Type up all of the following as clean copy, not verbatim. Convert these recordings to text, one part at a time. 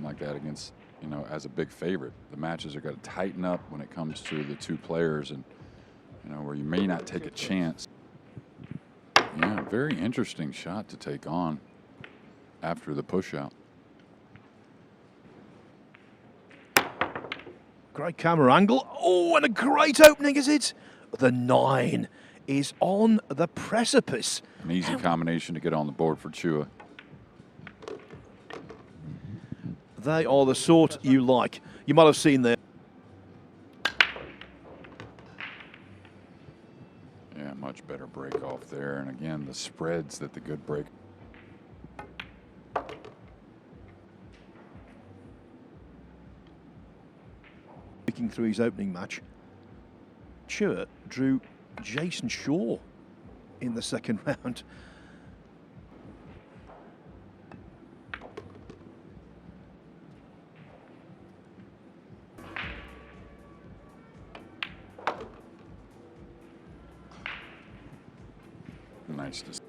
Like that against, you know, as a big favorite. The matches are going to tighten up when it comes to the two players, and, you know, where you may not take a chance. Yeah, very interesting shot to take on after the push out. Great camera angle. Oh, and a great opening, is it? The 9 is on the precipice. An easy combination to get on the board for Chua. They are the sort you like. You might have seen there. Yeah, much better break off there. And again, the spreads that the good break. Speaking through his opening match, Chua drew Johann Chua in the second round. Nice to see.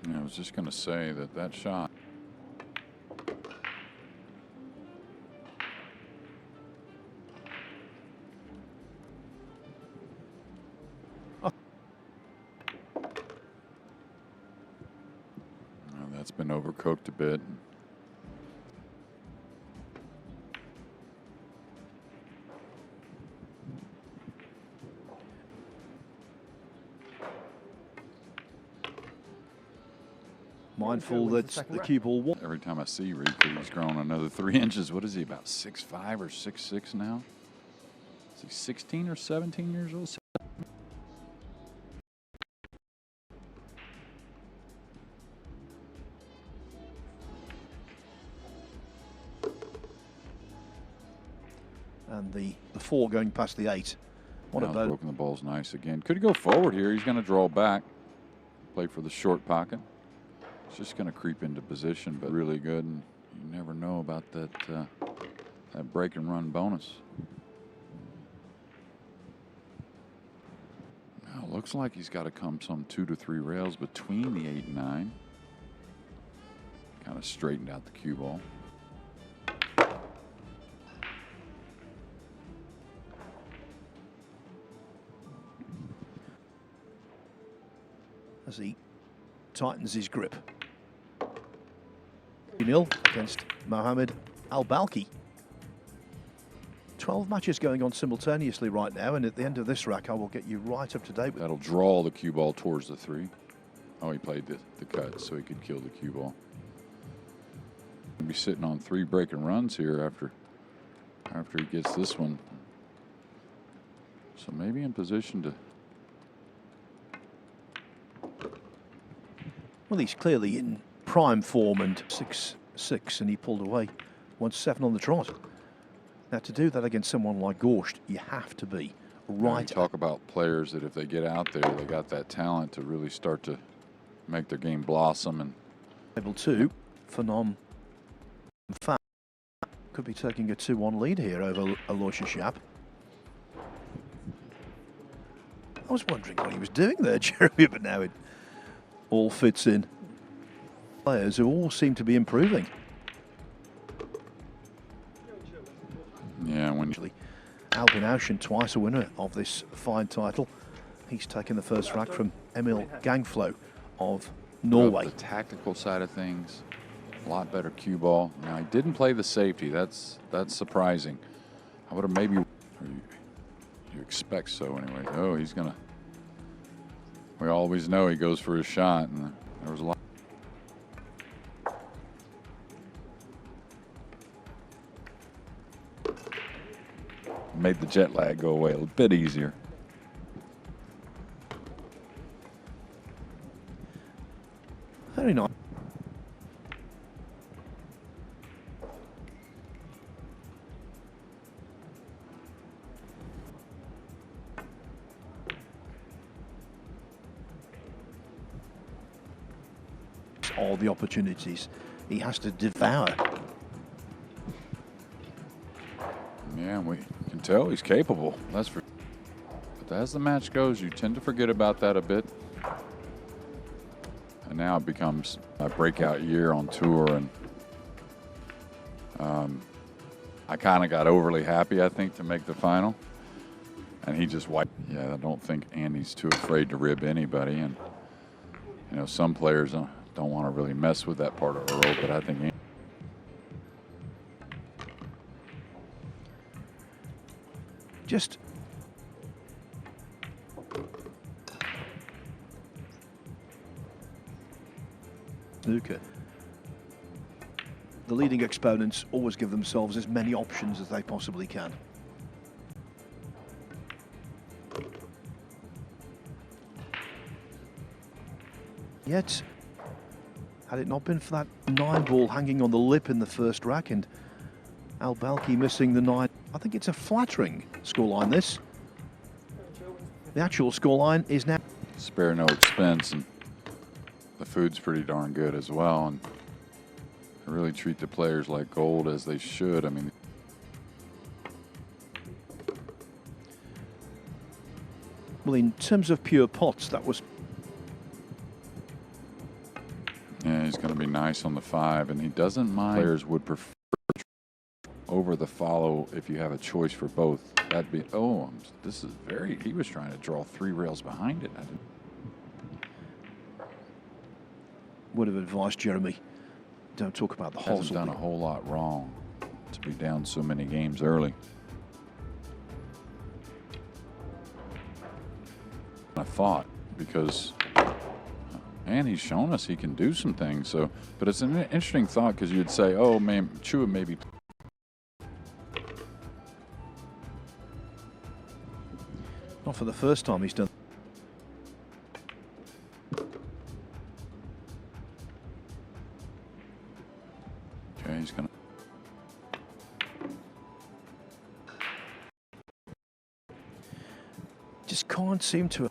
Yeah, I was just going to say that shot. That's been overcooked a bit. Mindful that the cue ball won. Every time I see Riku, he's grown another 3 inches. What is he, about 6'5" or 6'6" now? Is he 16 or 17 years old? And the 4 going past the 8. What about broken the ball's nice again. Could he go forward here? He's going to draw back. Play for the short pocket. It's just going to creep into position, but really good. And you never know about that that break and run bonus. Now looks like he's got to come some 2 to 3 rails between the 8 and 9. Kind of straightened out the cue ball. As he tightens his grip. 0 against Mohamed Al-Balkhi. 12 matches going on simultaneously right now, and at the end of this rack I will get you right up to date with. That'll draw the cue ball towards the 3. Oh, he played the cut so he could kill the cue ball. He'll be sitting on 3 break and runs here after he gets this one. So maybe in position to. Well, he's clearly in prime form, and 6-6, and he pulled away 1-7 on the trot. Now, to do that against someone like Gorsht, you have to be right. You talk about players that if they get out there, they got that talent to really start to make their game blossom. And able to, Phnom Phan could be taking a 2-1 lead here over Aloysius Shap. I was wondering what he was doing there, Jeremy, but now it all fits in. Players who all seem to be improving. Yeah, when Albin Auschen, twice a winner of this fine title. He's taken the first rack from Emil Gangflo of Norway. The tactical side of things, a lot better cue ball. Now he didn't play the safety. That's surprising. I would have maybe. You expect so anyway. Oh, he's gonna. We always know he goes for his shot, and there was a lot. Made the jet lag go away a bit easier. Very nice. All the opportunities he has to devour. Yeah, we can tell he's capable. That's for. as the match goes, you tend to forget about that a bit. And now it becomes a breakout year on tour, and I kind of got overly happy, I think, to make the final. And he just wiped. Yeah, I don't think Andy's too afraid to rib anybody. And, you know, some players don't want to really mess with that part of Earl, but I think Andy. Just snooker. The leading exponents always give themselves as many options as they possibly can. Yet, had it not been for that 9-ball hanging on the lip in the first rack and Al-Balkhi missing the 9, I think it's a flattering scoreline, this. The actual scoreline is now... Spare no expense, and the food's pretty darn good as well. And they really treat the players like gold, as they should. I mean, well, in terms of pure pots, that was... Yeah, he's going to be nice on the 5, and he doesn't mind. Players would prefer over the follow if you have a choice for both. That'd be, oh, this is very, he was trying to draw 3 rails behind it. Would have advised Jeremy, don't talk about the holes. Hasn't done a whole lot wrong to be down so many games early. I thought, because, and he's shown us he can do some things. So, but it's an interesting thought, because you'd say, oh man, Chua maybe. Not for the first time he's done. Okay, he's gonna. Just can't seem to.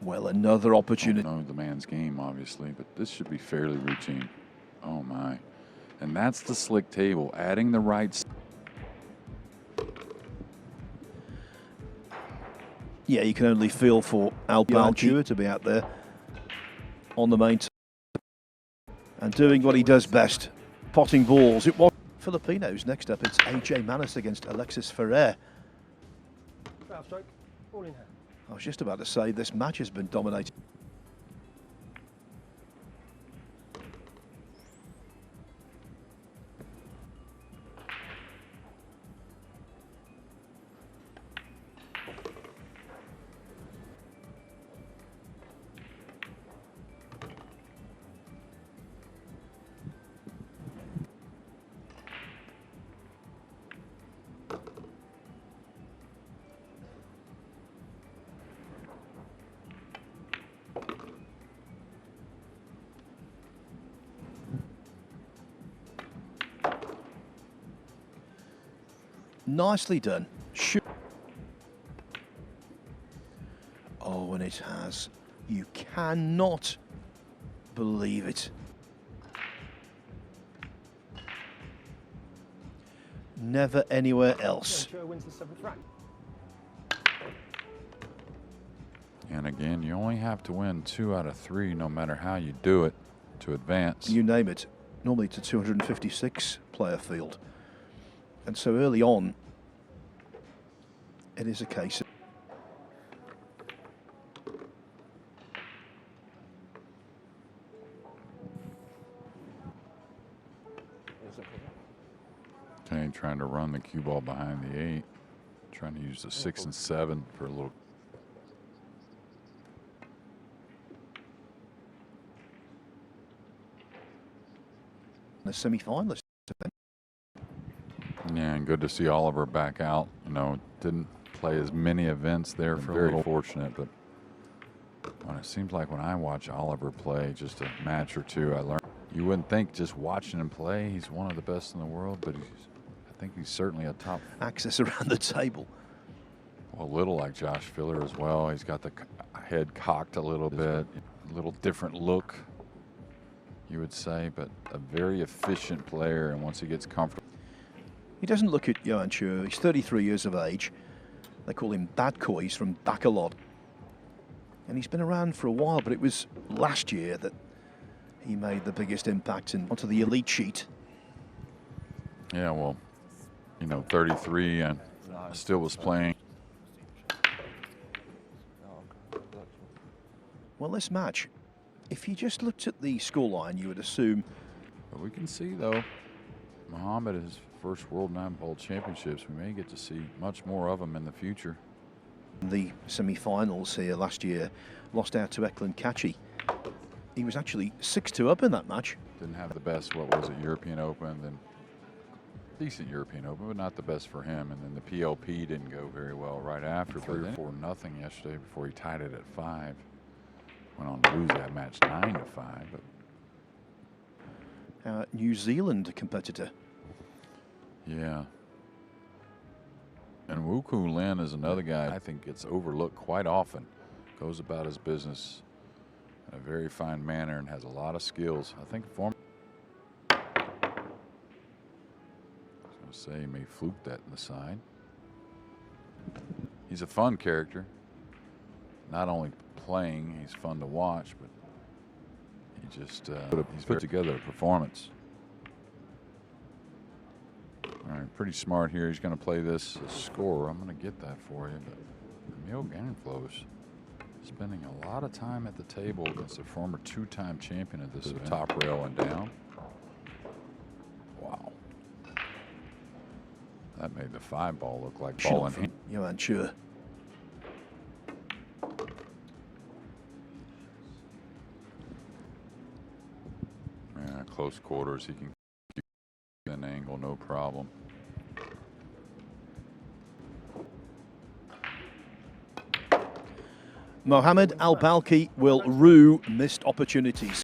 Well, another opportunity. I don't know the man's game, obviously, but this should be fairly routine. Oh my. And that's the slick table, adding the right. Yeah, you can only feel for Al-Balkhi to be out there on the main and doing what he does best, potting balls. It was Filipinos. Next up, it's AJ Manis against Alexis Ferrer. Stroke, all in hand. I was just about to say this match has been dominated. Nicely done. Shoot. Oh, and it has. You cannot believe it. Never anywhere else. Chua wins the 7th rack. And again, you only have to win 2 out of 3, no matter how you do it, to advance. You name it. Normally it's a 256 player field. And so early on, it is a case of okay, trying to run the cue ball behind the 8, trying to use the 6 and 7 for a little. the semi-finalist. Yeah, and good to see Oliver back out. You know, didn't play as many events there for a little. Fortunate, but when it seems like when I watch Oliver play just a match or two, I learn. You wouldn't think just watching him play, he's one of the best in the world, but I think he's certainly a top. Access around the table. Well, a little like Josh Filler as well. He's got the head cocked a little bit, a little different look. you would say, but a very efficient player, and once he gets comfortable. He doesn't look at Johann Chua. He's 33 years of age. They call him Badko. He's from Bacolod. And he's been around for a while, but it was last year that he made the biggest impact onto the elite sheet. Yeah, well, 33 and still was playing. Well, this match, if you just looked at the scoreline, you would assume. But we can see, though, Mohamed is first World 9-Ball Championships. We may get to see much more of him in the future. The semi-finals here last year, lost out to Eklund Kachi. He was actually 6-2 up in that match. Didn't have the best, what was it, European Open, then decent European Open, but not the best for him. And then the PLP didn't go very well right after. 3-4-0 yesterday before he tied it at 5. Went on to lose that match 9-5. But New Zealand competitor. yeah. And Wuku Lin is another guy I think gets overlooked quite often. Goes about his business in a very fine manner and has a lot of skills. I think I was going to say he may fluke that in the side. He's a fun character. Not only playing, he's fun to watch, but he just he's put together a performance. All right, pretty smart here. He's going to play this score. I'm going to get that for you. But Emil Ganflow's spending a lot of time at the table against a former 2-time champion at this event. Top rail and down. Wow. That made the 5-ball look like ball in hand. Johann Chua. Yeah, close quarters. He can keep an angle, no problem. Mohamed Al-Balkhi will rue missed opportunities.